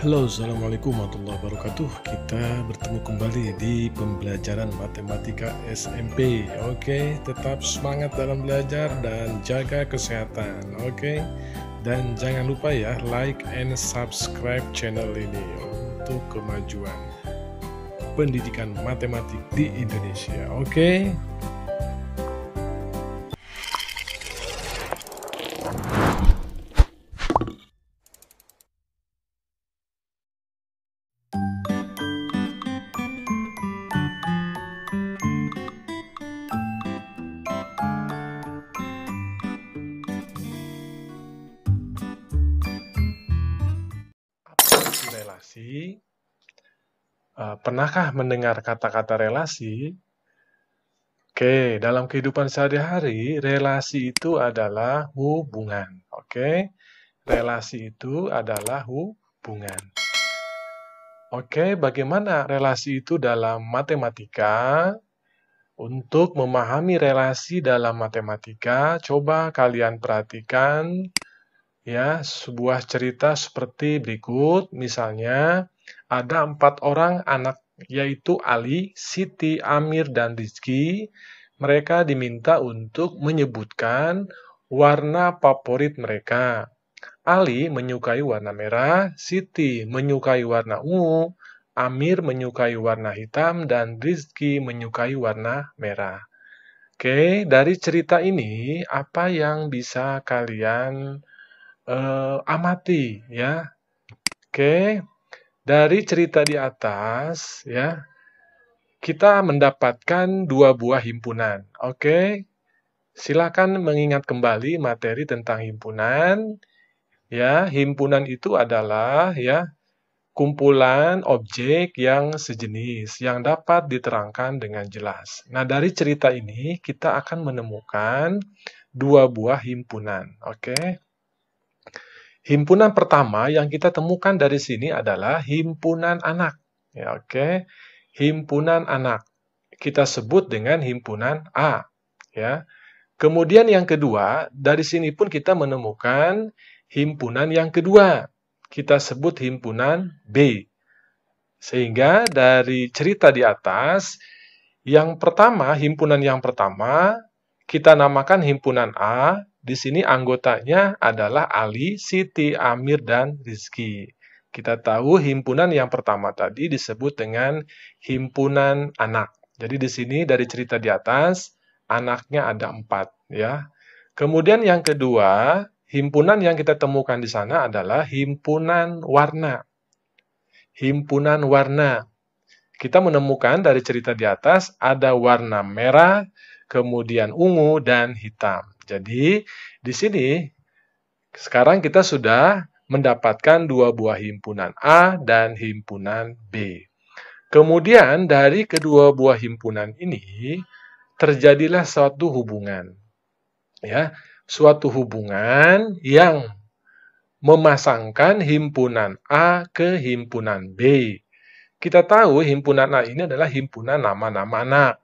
Halo, Assalamualaikum warahmatullahi wabarakatuh. Kita bertemu kembali di pembelajaran matematika SMP. Oke, tetap semangat dalam belajar dan jaga kesehatan. Oke, dan jangan lupa ya, like and subscribe channel ini untuk kemajuan pendidikan matematik di Indonesia. Oke. Relasi. Pernahkah mendengar kata-kata relasi? Oke, dalam kehidupan sehari-hari, relasi itu adalah hubungan. Oke, relasi itu adalah hubungan. Oke, bagaimana relasi itu dalam matematika? Untuk memahami relasi dalam matematika, coba kalian perhatikan ya, sebuah cerita seperti berikut. Misalnya, ada 4 orang anak, yaitu Ali, Siti, Amir, dan Rizky. Mereka diminta untuk menyebutkan warna favorit mereka. Ali menyukai warna merah, Siti menyukai warna ungu, Amir menyukai warna hitam, dan Rizky menyukai warna merah. Oke, dari cerita ini, apa yang bisa kalian amati ya. Oke, dari cerita di atas ya, kita mendapatkan 2 buah himpunan. Oke, silakan mengingat kembali materi tentang himpunan. Ya, himpunan itu adalah ya kumpulan objek yang sejenis yang dapat diterangkan dengan jelas. Nah, dari cerita ini kita akan menemukan 2 buah himpunan. Oke. Himpunan pertama yang kita temukan dari sini adalah himpunan anak. Ya, oke. Himpunan anak. Kita sebut dengan himpunan A. Ya. Kemudian yang kedua, dari sini pun kita menemukan himpunan yang kedua. Kita sebut himpunan B. Sehingga dari cerita di atas, yang pertama, himpunan yang pertama, kita namakan himpunan A. Di sini anggotanya adalah Ali, Siti, Amir, dan Rizky. Kita tahu himpunan yang pertama tadi disebut dengan himpunan anak. Jadi di sini dari cerita di atas, anaknya ada 4. Ya. Kemudian yang kedua, himpunan yang kita temukan di sana adalah himpunan warna. Himpunan warna. Kita menemukan dari cerita di atas ada warna merah, kemudian ungu, dan hitam. Jadi, di sini sekarang kita sudah mendapatkan 2 buah himpunan A dan himpunan B. Kemudian dari kedua buah himpunan ini terjadilah suatu hubungan. Ya, suatu hubungan yang memasangkan himpunan A ke himpunan B. Kita tahu himpunan A ini adalah himpunan nama-nama anak.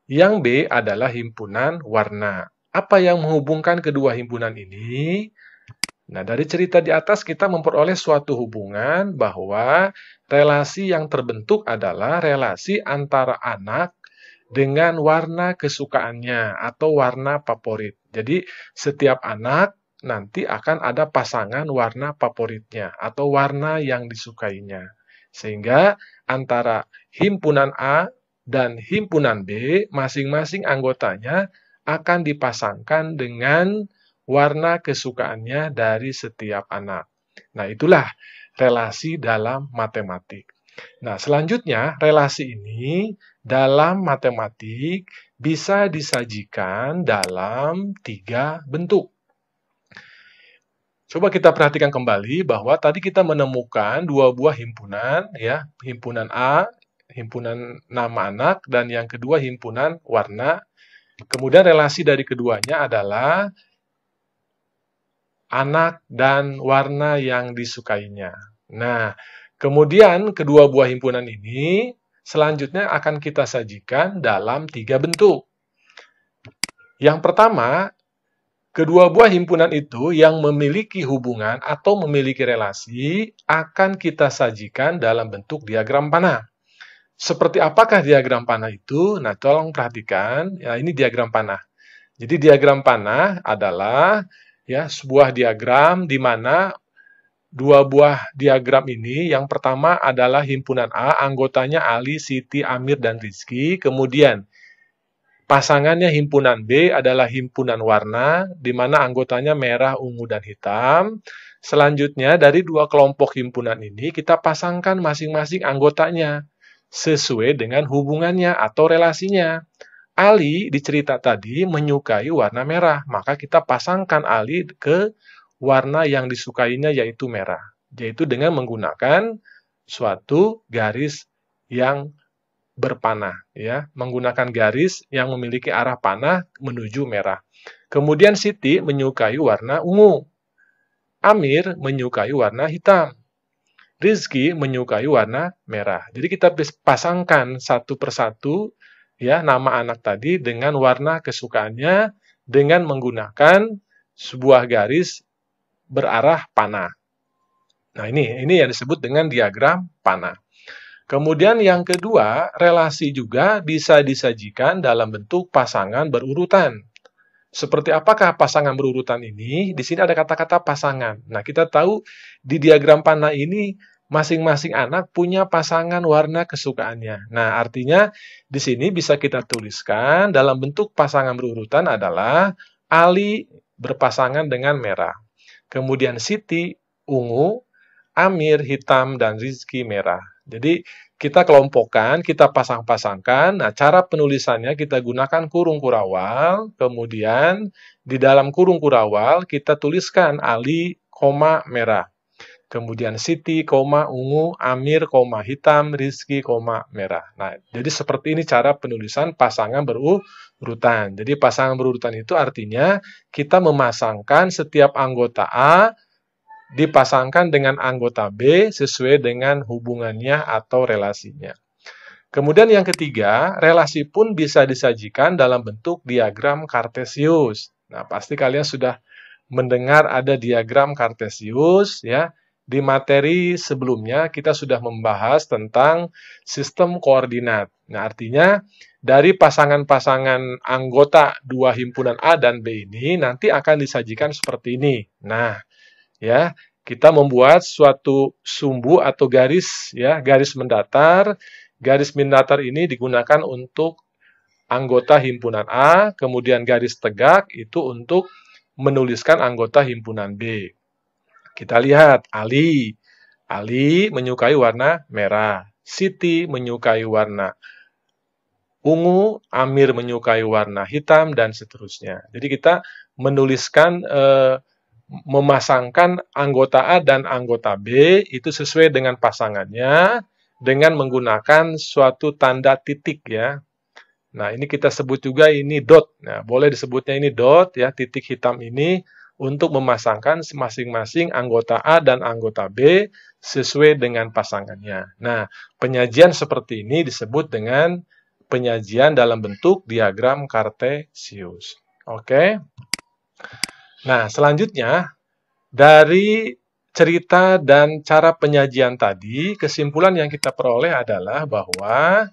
Yang B adalah himpunan warna. Apa yang menghubungkan kedua himpunan ini? Nah, dari cerita di atas kita memperoleh suatu hubungan bahwa relasi yang terbentuk adalah relasi antara anak dengan warna kesukaannya atau warna favorit. Jadi, setiap anak nanti akan ada pasangan warna favoritnya atau warna yang disukainya. Sehingga antara himpunan A dan himpunan B, masing-masing anggotanya akan dipasangkan dengan warna kesukaannya dari setiap anak. Nah, itulah relasi dalam matematik. Nah, selanjutnya relasi ini dalam matematik bisa disajikan dalam 3 bentuk. Coba kita perhatikan kembali bahwa tadi kita menemukan 2 buah himpunan, ya, himpunan A, himpunan nama anak, dan yang kedua himpunan warna. Kemudian relasi dari keduanya adalah anak dan warna yang disukainya. Nah, kemudian kedua buah himpunan ini selanjutnya akan kita sajikan dalam 3 bentuk. Yang pertama, Kedua buah himpunan itu yang memiliki hubungan atau memiliki relasi akan kita sajikan dalam bentuk diagram panah. Seperti apakah diagram panah itu? Nah, tolong perhatikan. Ya, ini diagram panah. Jadi diagram panah adalah ya sebuah diagram di mana dua buah diagram ini, yang pertama adalah himpunan A, anggotanya Ali, Siti, Amir, dan Rizky. Kemudian pasangannya himpunan B adalah himpunan warna, di mana anggotanya merah, ungu, dan hitam. Selanjutnya, dari dua kelompok himpunan ini, kita pasangkan masing-masing anggotanya sesuai dengan hubungannya atau relasinya. Ali di cerita tadi menyukai warna merah, maka kita pasangkan Ali ke warna yang disukainya yaitu merah, yaitu dengan menggunakan suatu garis yang berpanah, ya, menggunakan garis yang memiliki arah panah menuju merah. Kemudian Siti menyukai warna ungu, Amir menyukai warna hitam, Rizky menyukai warna merah. Jadi kita pasangkan satu persatu ya nama anak tadi dengan warna kesukaannya dengan menggunakan sebuah garis berarah panah. Nah, ini yang disebut dengan diagram panah. Kemudian yang kedua, relasi juga bisa disajikan dalam bentuk pasangan berurutan. Seperti apakah pasangan berurutan ini? Di sini ada kata-kata pasangan. Nah, kita tahu di diagram panah ini masing-masing anak punya pasangan warna kesukaannya. Nah, artinya di sini bisa kita tuliskan dalam bentuk pasangan berurutan adalah Ali berpasangan dengan merah. Kemudian Siti ungu, Amir hitam, dan Rizky merah. Jadi kita kelompokkan, kita pasang-pasangkan. Nah, cara penulisannya kita gunakan kurung kurawal. Kemudian di dalam kurung kurawal kita tuliskan Ali, merah. Kemudian Siti, ungu, Amir, hitam, Rizky, merah. Nah, jadi seperti ini cara penulisan pasangan berurutan. Jadi pasangan berurutan itu artinya kita memasangkan setiap anggota A dipasangkan dengan anggota B sesuai dengan hubungannya atau relasinya. Kemudian yang ketiga, relasi pun bisa disajikan dalam bentuk diagram kartesius. Nah, pasti kalian sudah mendengar ada diagram kartesius ya. Di materi sebelumnya kita sudah membahas tentang sistem koordinat. Nah, artinya dari pasangan-pasangan anggota dua himpunan A dan B ini nanti akan disajikan seperti ini. Nah, ya, kita membuat suatu sumbu atau garis ya, garis mendatar. Garis mendatar ini digunakan untuk anggota himpunan A, kemudian garis tegak itu untuk menuliskan anggota himpunan B. Kita lihat Ali menyukai warna merah, Siti menyukai warna ungu, Amir menyukai warna hitam, dan seterusnya. Jadi kita menuliskan memasangkan anggota A dan anggota B itu sesuai dengan pasangannya dengan menggunakan suatu tanda titik ya. Nah, ini kita sebut juga ini dot. Nah, boleh disebutnya ini dot ya, titik hitam ini untuk memasangkan masing-masing anggota A dan anggota B sesuai dengan pasangannya. Nah, penyajian seperti ini disebut dengan penyajian dalam bentuk diagram kartesius. Oke. Nah, selanjutnya, dari cerita dan cara penyajian tadi, kesimpulan yang kita peroleh adalah bahwa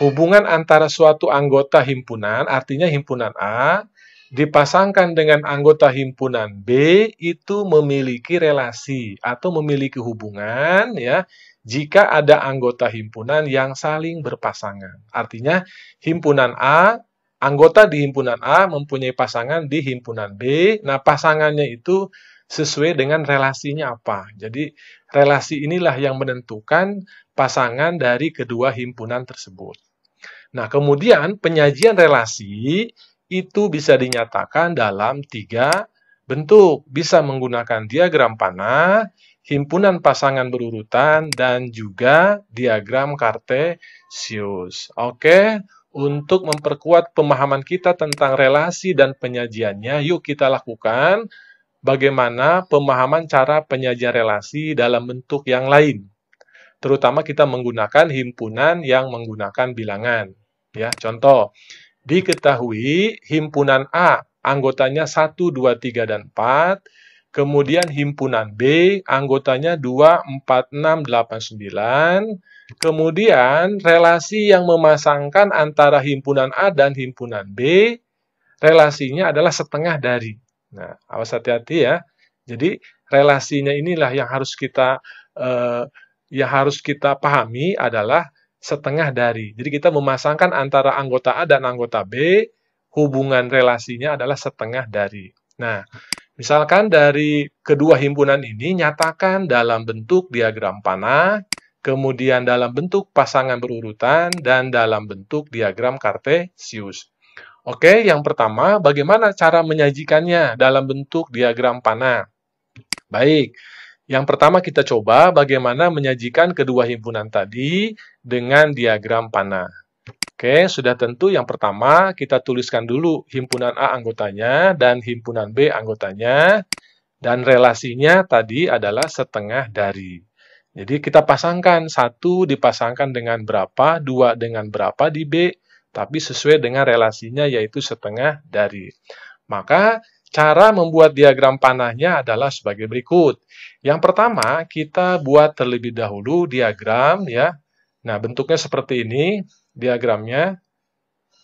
hubungan antara suatu anggota himpunan, artinya himpunan A, dipasangkan dengan anggota himpunan B, itu memiliki relasi atau memiliki hubungan, ya, jika ada anggota himpunan yang saling berpasangan. Artinya, himpunan A, anggota di himpunan A mempunyai pasangan di himpunan B. Nah, pasangannya itu sesuai dengan relasinya apa. Jadi, relasi inilah yang menentukan pasangan dari kedua himpunan tersebut. Nah, kemudian penyajian relasi itu bisa dinyatakan dalam 3 bentuk. Bisa menggunakan diagram panah, himpunan pasangan berurutan, dan juga diagram kartesius. Oke. Untuk memperkuat pemahaman kita tentang relasi dan penyajiannya, yuk kita lakukan bagaimana pemahaman cara penyajian relasi dalam bentuk yang lain. Terutama kita menggunakan himpunan yang menggunakan bilangan. Ya, contoh, diketahui himpunan A anggotanya 1, 2, 3, dan 4. Kemudian himpunan B, anggotanya 2, 4, 6, 8, 9. Kemudian relasi yang memasangkan antara himpunan A dan himpunan B, relasinya adalah setengah dari. Nah, awas hati-hati ya. Jadi relasinya inilah yang harus kita pahami adalah setengah dari. Jadi kita memasangkan antara anggota A dan anggota B, hubungan relasinya adalah setengah dari. Nah, misalkan dari kedua himpunan ini nyatakan dalam bentuk diagram panah, kemudian dalam bentuk pasangan berurutan, dan dalam bentuk diagram kartesius. Oke, yang pertama, bagaimana cara menyajikannya dalam bentuk diagram panah? Baik, yang pertama kita coba bagaimana menyajikan kedua himpunan tadi dengan diagram panah. Oke, sudah tentu yang pertama kita tuliskan dulu himpunan A anggotanya dan himpunan B anggotanya. Dan relasinya tadi adalah setengah dari. Jadi kita pasangkan, 1 dipasangkan dengan berapa, 2 dengan berapa di B, tapi sesuai dengan relasinya yaitu setengah dari. Maka cara membuat diagram panahnya adalah sebagai berikut. Yang pertama, kita buat terlebih dahulu diagram ya. Nah, bentuknya seperti ini diagramnya.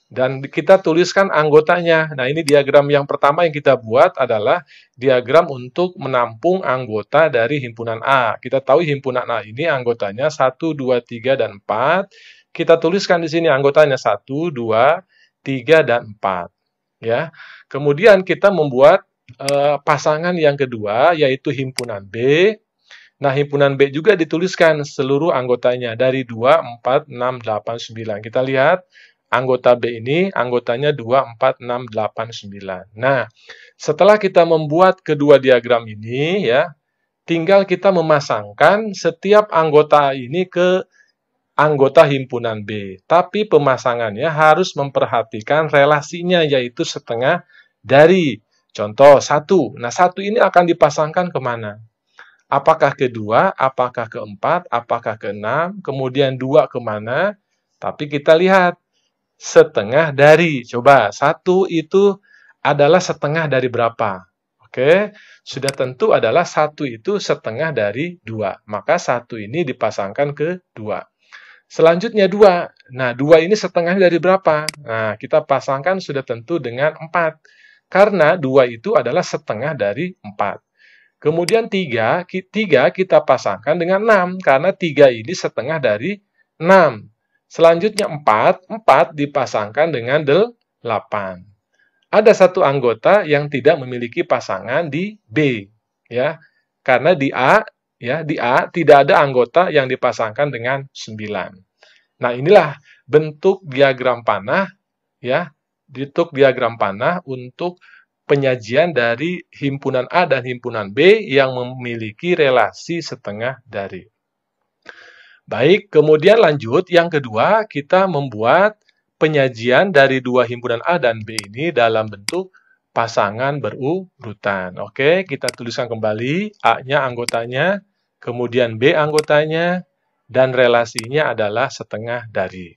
Dan kita tuliskan anggotanya. Nah, ini diagram yang pertama yang kita buat adalah diagram untuk menampung anggota dari himpunan A. Kita tahu himpunan A ini anggotanya 1, 2, 3, dan 4. Kita tuliskan di sini anggotanya 1, 2, 3, dan 4. Ya. Kemudian kita membuat pasangan yang kedua, yaitu himpunan B. Nah, himpunan B juga dituliskan seluruh anggotanya dari 2, 4, 6, 8, 9. Kita lihat. Anggota B ini, anggotanya 2, 4, 6, 8, 9. Nah, setelah kita membuat kedua diagram ini, ya, tinggal kita memasangkan setiap anggota ini ke anggota himpunan B. Tapi pemasangannya harus memperhatikan relasinya, yaitu setengah dari. Contoh, 1. Nah, 1 ini akan dipasangkan kemana? Apakah ke 2, apakah ke 4, apakah ke 6, kemudian 2 kemana? Tapi kita lihat. Setengah dari. Coba, 1 itu adalah setengah dari berapa? Oke, sudah tentu adalah 1 itu setengah dari 2. Maka 1 ini dipasangkan ke 2. Selanjutnya 2. Nah, 2 ini setengah dari berapa? Nah, kita pasangkan sudah tentu dengan 4. Karena 2 itu adalah setengah dari 4. Kemudian 3 kita pasangkan dengan 6. Karena 3 ini setengah dari 6. Selanjutnya 4 dipasangkan dengan 8. Ada satu anggota yang tidak memiliki pasangan di B, ya. Karena di A tidak ada anggota yang dipasangkan dengan 9. Nah, inilah bentuk diagram panah, ya. Bentuk diagram panah untuk penyajian dari himpunan A dan himpunan B yang memiliki relasi setengah dari. Baik, kemudian lanjut, yang kedua kita membuat penyajian dari dua himpunan A dan B ini dalam bentuk pasangan berurutan. Oke, kita tuliskan kembali, A-nya anggotanya, kemudian B anggotanya, dan relasinya adalah setengah dari.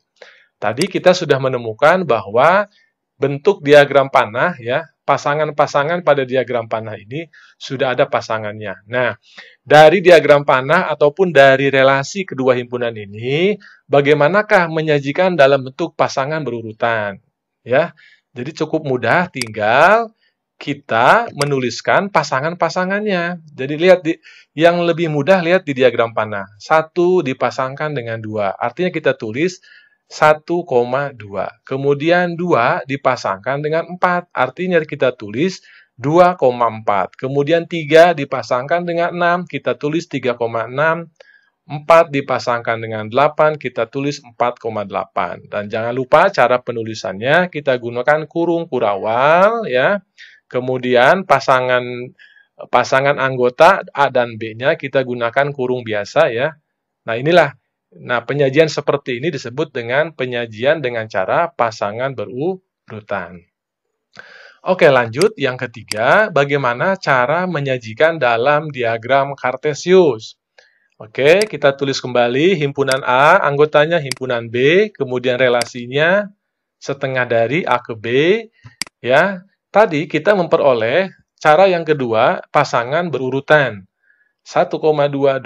Tadi kita sudah menemukan bahwa bentuk diagram panah, ya, pasangan-pasangan pada diagram panah ini sudah ada pasangannya. Nah, dari diagram panah ataupun dari relasi kedua himpunan ini, bagaimanakah menyajikan dalam bentuk pasangan berurutan? Ya, jadi cukup mudah, tinggal kita menuliskan pasangan-pasangannya. Jadi lihat yang lebih mudah lihat di diagram panah. 1 dipasangkan dengan 2. Artinya kita tulis 1,2. Kemudian 2 dipasangkan dengan 4. Artinya kita tulis 2,4. Kemudian 3 dipasangkan dengan 6. Kita tulis 3,6. 4 dipasangkan dengan 8. Kita tulis 4,8. Dan jangan lupa cara penulisannya kita gunakan kurung kurawal, ya. Kemudian pasangan anggota A dan B-nya kita gunakan kurung biasa, ya. Nah, inilah. Nah, penyajian seperti ini disebut dengan penyajian dengan cara pasangan berurutan. Oke, lanjut. Yang ketiga, bagaimana cara menyajikan dalam diagram kartesius. Oke, kita tulis kembali himpunan A, anggotanya himpunan B, kemudian relasinya setengah dari A ke B, ya. Tadi kita memperoleh cara yang kedua, pasangan berurutan. 1,2,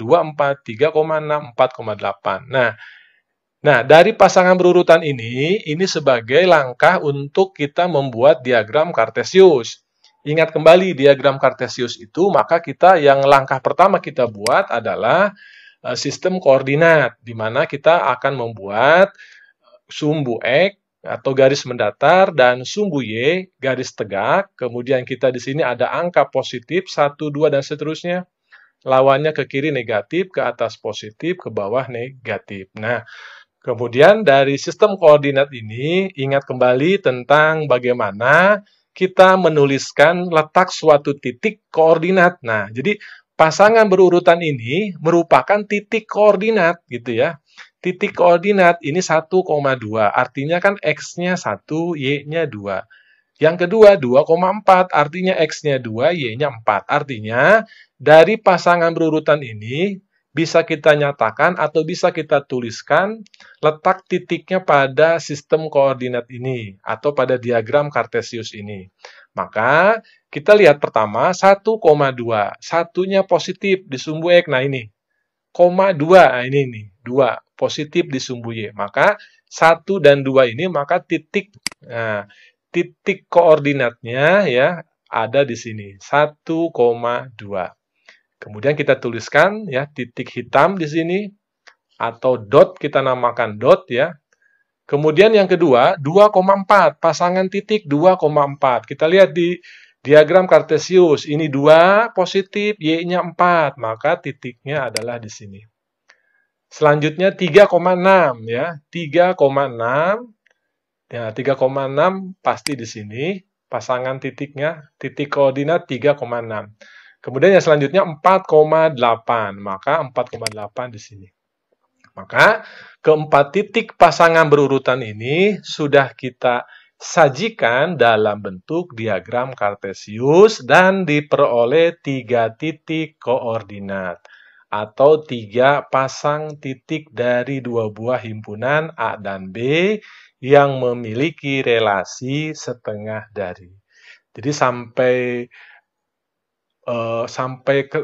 2,4, 3,6, 4,8. Nah, dari pasangan berurutan ini sebagai langkah untuk kita membuat diagram Kartesius. Ingat kembali diagram Kartesius itu, maka kita yang langkah pertama kita buat adalah sistem koordinat, di mana kita akan membuat sumbu X atau garis mendatar dan sumbu Y garis tegak. Kemudian kita di sini ada angka positif 1, 2 dan seterusnya. Lawannya ke kiri negatif, ke atas positif, ke bawah negatif. Nah, kemudian dari sistem koordinat ini, ingat kembali tentang bagaimana kita menuliskan letak suatu titik koordinat. Nah, jadi pasangan berurutan ini merupakan titik koordinat gitu ya. Titik koordinat ini 1,2, artinya kan X-nya 1, Y-nya 2. Yang kedua, 2,4, artinya X-nya 2, Y-nya 4. Artinya, dari pasangan berurutan ini, bisa kita nyatakan atau bisa kita tuliskan letak titiknya pada sistem koordinat ini, atau pada diagram Kartesius ini. Maka, kita lihat pertama, 1,2. Satunya positif di sumbu X. Nah, ini. Koma 2, nah ini nih. 2, positif di sumbu Y. Maka, 1 dan 2 ini, maka titik. Nah, titik koordinatnya ya ada di sini 1,2. Kemudian kita tuliskan ya titik hitam di sini atau dot, kita namakan dot ya. Kemudian yang kedua 2,4, pasangan titik 2,4. Kita lihat di diagram Kartesius, ini 2 positif, Y-nya 4, maka titiknya adalah di sini. Selanjutnya 3,6 ya, 3,6. Ya, 3,6 pasti di sini. Pasangan titiknya, titik koordinat 3,6. Kemudian yang selanjutnya 4,8. Maka 4,8 di sini. Maka keempat titik pasangan berurutan ini sudah kita sajikan dalam bentuk diagram Kartesius dan diperoleh 3 titik koordinat atau 3 pasang titik dari 2 buah himpunan A dan B yang memiliki relasi setengah dari. Jadi sampai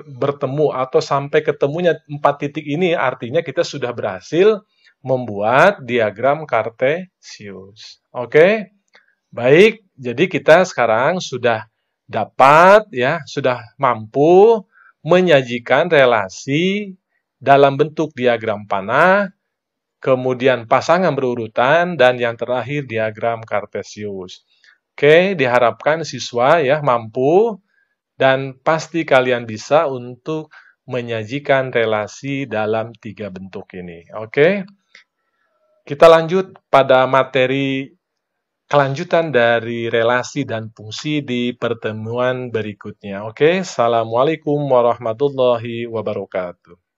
bertemu atau sampai ketemunya 4 titik ini artinya kita sudah berhasil membuat diagram Kartesius. Oke? Baik, jadi kita sekarang sudah dapat ya, sudah mampu menyajikan relasi dalam bentuk diagram panah, kemudian pasangan berurutan, dan yang terakhir diagram Kartesius. Oke, diharapkan siswa ya mampu dan pasti kalian bisa untuk menyajikan relasi dalam 3 bentuk ini. Oke, kita lanjut pada materi kelanjutan dari relasi dan fungsi di pertemuan berikutnya. Oke, Assalamualaikum warahmatullahi wabarakatuh.